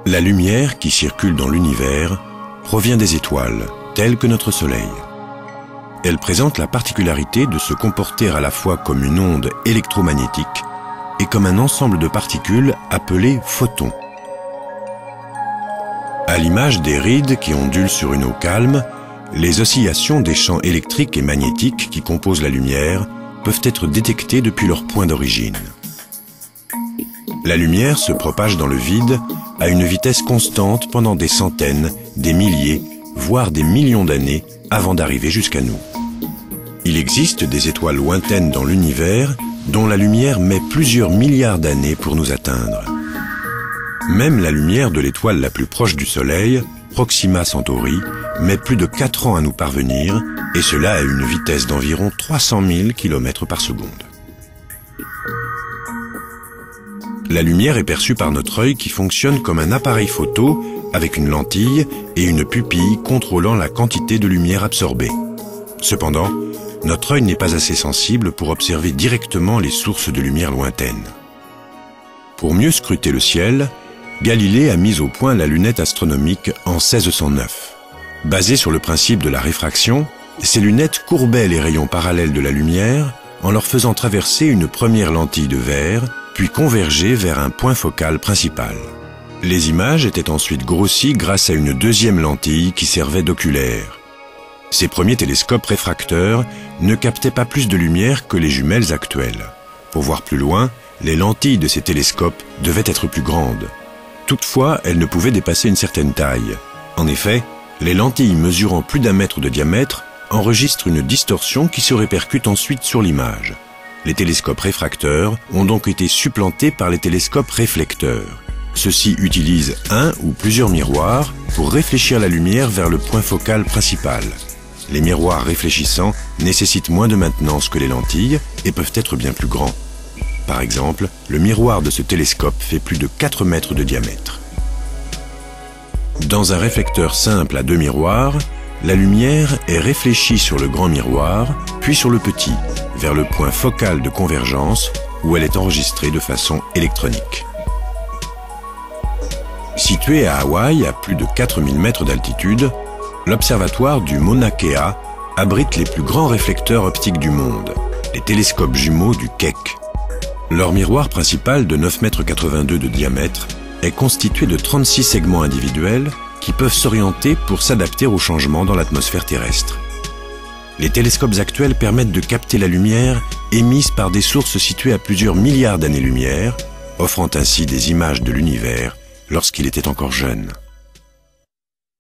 La lumière qui circule dans l'univers provient des étoiles, telles que notre Soleil. Elle présente la particularité de se comporter à la fois comme une onde électromagnétique et comme un ensemble de particules appelées photons. À l'image des rides qui ondulent sur une eau calme, les oscillations des champs électriques et magnétiques qui composent la lumière peuvent être détectées depuis leur point d'origine. La lumière se propage dans le vide à une vitesse constante pendant des centaines, des milliers, voire des millions d'années avant d'arriver jusqu'à nous. Il existe des étoiles lointaines dans l'univers dont la lumière met plusieurs milliards d'années pour nous atteindre. Même la lumière de l'étoile la plus proche du Soleil, Proxima Centauri, met plus de 4 ans à nous parvenir, et cela à une vitesse d'environ 300 000 km par seconde. La lumière est perçue par notre œil qui fonctionne comme un appareil photo avec une lentille et une pupille contrôlant la quantité de lumière absorbée. Cependant, notre œil n'est pas assez sensible pour observer directement les sources de lumière lointaines. Pour mieux scruter le ciel, Galilée a mis au point la lunette astronomique en 1609. Basée sur le principe de la réfraction, ces lunettes courbaient les rayons parallèles de la lumière en leur faisant traverser une première lentille de verre, puis converger vers un point focal principal. Les images étaient ensuite grossies grâce à une deuxième lentille qui servait d'oculaire. Ces premiers télescopes réfracteurs ne captaient pas plus de lumière que les jumelles actuelles. Pour voir plus loin, les lentilles de ces télescopes devaient être plus grandes. Toutefois, elles ne pouvaient dépasser une certaine taille. En effet, les lentilles mesurant plus d'1 mètre de diamètre enregistrent une distorsion qui se répercute ensuite sur l'image. Les télescopes réfracteurs ont donc été supplantés par les télescopes réflecteurs. Ceux-ci utilisent un ou plusieurs miroirs pour réfléchir la lumière vers le point focal principal. Les miroirs réfléchissants nécessitent moins de maintenance que les lentilles et peuvent être bien plus grands. Par exemple, le miroir de ce télescope fait plus de 4 mètres de diamètre. Dans un réflecteur simple à 2 miroirs, la lumière est réfléchie sur le grand miroir, puis sur le petit, vers le point focal de convergence où elle est enregistrée de façon électronique. Situé à Hawaï à plus de 4000 mètres d'altitude, l'observatoire du Mauna Kea abrite les plus grands réflecteurs optiques du monde, les télescopes jumeaux du Keck. Leur miroir principal de 9,82 m de diamètre est constitué de 36 segments individuels qui peuvent s'orienter pour s'adapter aux changements dans l'atmosphère terrestre. Les télescopes actuels permettent de capter la lumière émise par des sources situées à plusieurs milliards d'années-lumière, offrant ainsi des images de l'univers lorsqu'il était encore jeune.